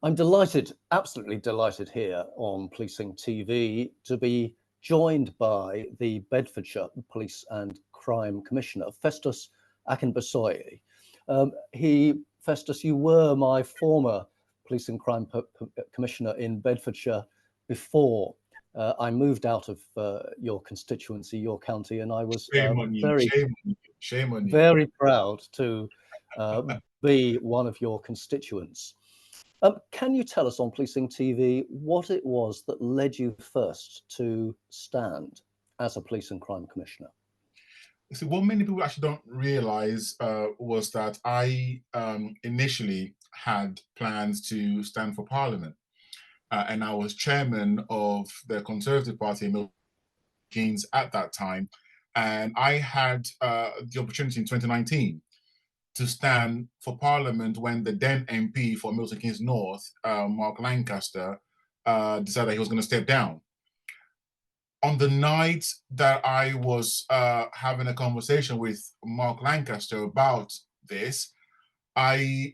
I'm delighted, absolutely delighted here on Policing TV to be joined by the Bedfordshire Police and Crime Commissioner, Festus Akinbusoye. Festus, you were my former Police and Crime Commissioner in Bedfordshire before I moved out of your constituency, your county, and I was Shame on you, shame on you, shame on you. very proud to be one of your constituents. Can you tell us on Policing TV what it was that led you first to stand as a Police and Crime Commissioner? See, what many people actually don't realize was that I initially had plans to stand for Parliament. And I was chairman of the Conservative Party in Milton Keynes at that time. And I had the opportunity in 2019 to stand for Parliament when the then MP for Milton Keynes North, Mark Lancaster, decided he was going to step down. On the night that I was having a conversation with Mark Lancaster about this, I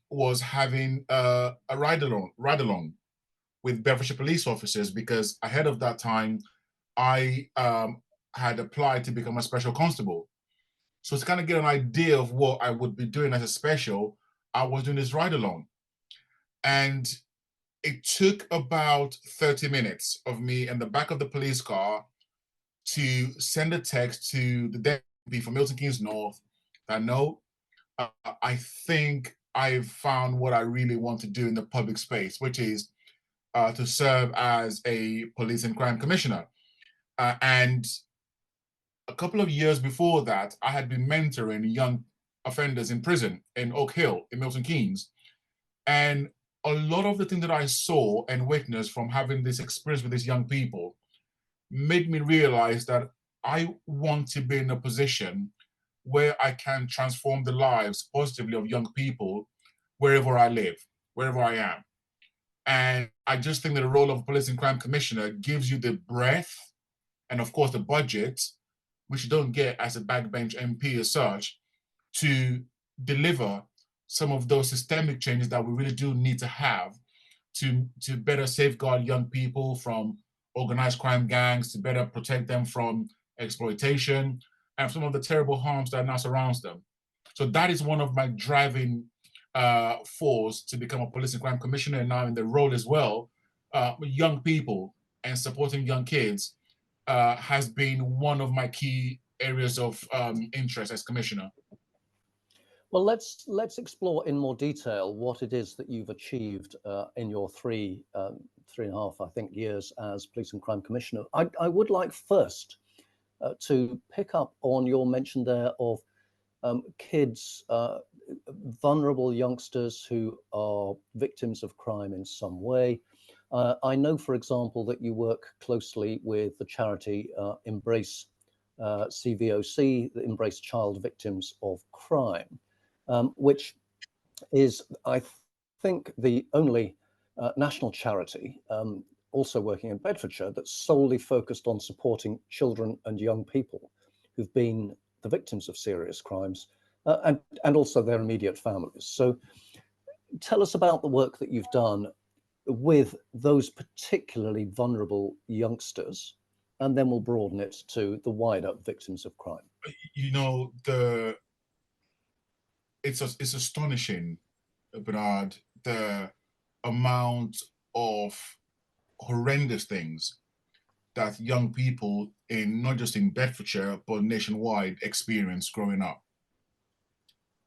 was having a ride along with Bedfordshire police officers, because ahead of that time, I had applied to become a special constable. So to kind of get an idea of what I would be doing as a special, I was doing this ride along. And it took about 30 minutes of me in the back of the police car to send a text to the deputy for Milton Keynes North that no, I think I've found what I really want to do in the public space, which is to serve as a police and crime commissioner. And a couple of years before that, I had been mentoring young offenders in prison in Oak Hill in Milton Keynes. And a lot of the things that I saw and witnessed from having this experience with these young people made me realize that I want to be in a position where I can transform the lives positively of young people wherever I live, wherever I am. And I just think that the role of a police and crime commissioner gives you the breadth and, of course, the budget, which you don't get as a backbench MP as such, to deliver some of those systemic changes that we really do need to have to better safeguard young people from organized crime gangs, to better protect them from exploitation and some of the terrible harms that now surrounds them. So that is one of my driving force to become a police and crime commissioner, and now in the role as well, young people and supporting young kids has been one of my key areas of interest as commissioner. Well, let's explore in more detail what it is that you've achieved in your three and a half, I think, years as Police and Crime Commissioner. I would like first to pick up on your mention there of kids, vulnerable youngsters who are victims of crime in some way. I know, for example, that you work closely with the charity Embrace CVOC, the Embrace Child Victims of Crime, which is, I think, the only national charity also working in Bedfordshire that's solely focused on supporting children and young people who've been the victims of serious crimes and also their immediate families. So tell us about the work that you've done with those particularly vulnerable youngsters, and then we'll broaden it to the wider victims of crime. You know, it's astonishing, Bernard, the amount of horrendous things that young people in not just in Bedfordshire but nationwide experience growing up.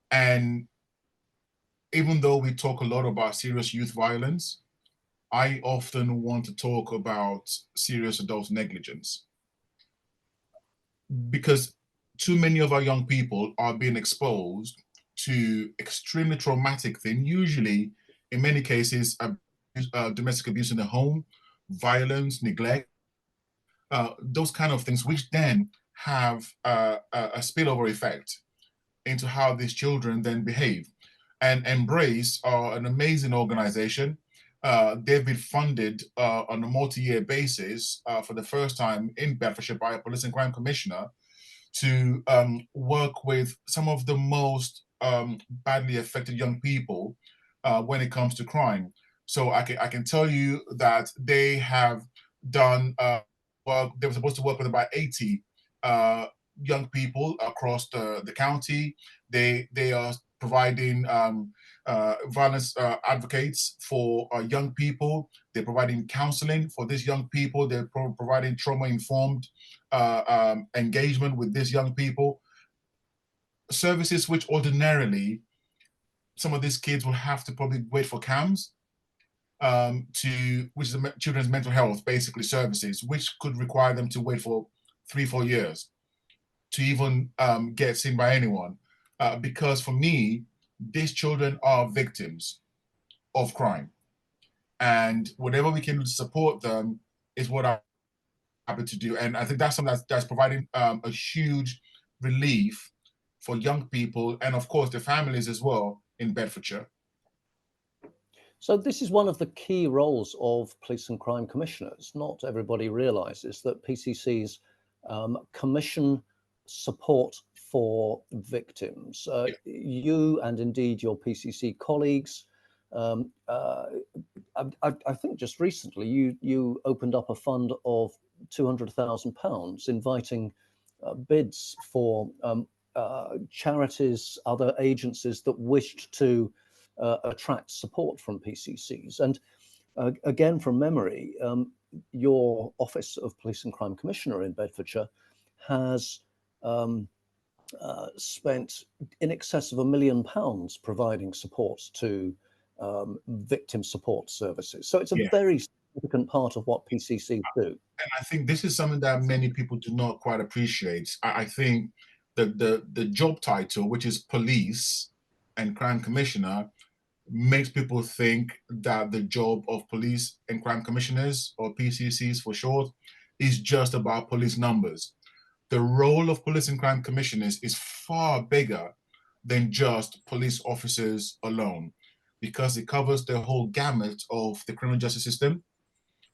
And even though we talk a lot about serious youth violence, I often want to talk about serious adult negligence, because too many of our young people are being exposed to extremely traumatic things, usually in many cases domestic abuse in the home, violence, neglect, those kind of things, which then have a spillover effect into how these children then behave. And Embrace are an amazing organization. They've been funded on a multi-year basis for the first time in Bedfordshire by a police and crime commissioner to work with some of the most badly affected young people when it comes to crime. So I can tell you that they have done work. They were supposed to work with about 80 young people across the county. They are providing violence advocates for young people. They're providing counseling for these young people. They're providing trauma-informed engagement with these young people. Services which ordinarily some of these kids will have to probably wait for CAMS, which is the children's mental health, basically services, which could require them to wait for 3-4 years to even get seen by anyone. Because for me, these children are victims of crime. And whatever we can do to support them is what I'm happy to do. And I think that's something that's providing a huge relief for young people and, of course, their families as well in Bedfordshire. So this is one of the key roles of police and crime commissioners. Not everybody realises that PCCs commission support for victims. You and indeed your PCC colleagues, I think just recently you opened up a fund of £200,000, inviting bids for charities, other agencies that wished to attract support from PCCs. And again, from memory, your Office of Police and Crime Commissioner in Bedfordshire has spent in excess of £1 million providing support to victim support services. So it's a very significant part of what PCCs do. And I think this is something that many people do not quite appreciate. I think the job title, which is Police and Crime Commissioner, makes people think that the job of police and crime commissioners, or PCCs for short, is just about police numbers. The role of police and crime commissioners is far bigger than just police officers alone, because it covers the whole gamut of the criminal justice system.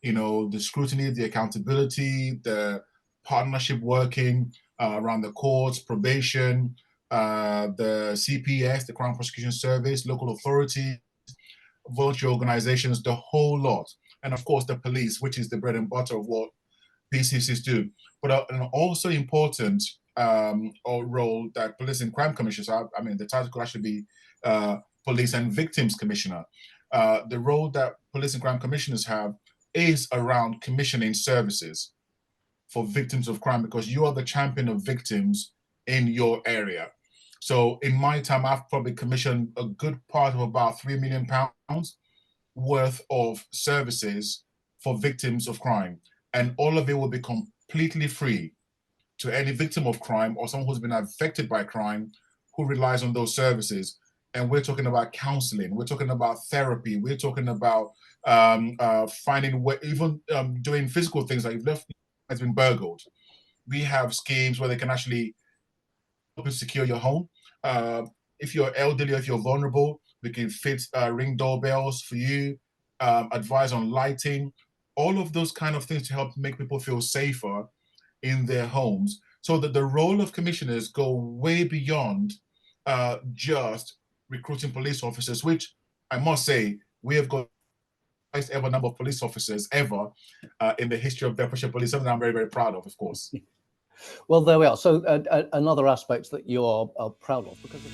You know, the scrutiny, the accountability, the partnership working around the courts, probation, the CPS, the Crown Prosecution Service, local authorities, voluntary organizations, the whole lot. And of course, the police, which is the bread and butter of what PCCs do. But an also important role that police and crime commissioners have, I mean, the title could actually be Police and Victims Commissioner. The role that police and crime commissioners have is around commissioning services for victims of crime, because you are the champion of victims in your area. So in my time, I've probably commissioned a good part of about £3 million worth of services for victims of crime. And all of it will be completely free to any victim of crime or someone who's been affected by crime who relies on those services. And we're talking about counseling, we're talking about therapy, we're talking about finding, even doing physical things like if left has been burgled. We have schemes where they can actually help you secure your home. If you're elderly, if you're vulnerable, we can fit ring doorbells for you, advise on lighting, all of those kind of things to help make people feel safer in their homes. So that the role of commissioners go way beyond just recruiting police officers, which I must say, we have got the highest ever number of police officers ever in the history of Bedfordshire Police, something I'm very, very proud of course. Well, there we are. So another aspect that you are proud of, because of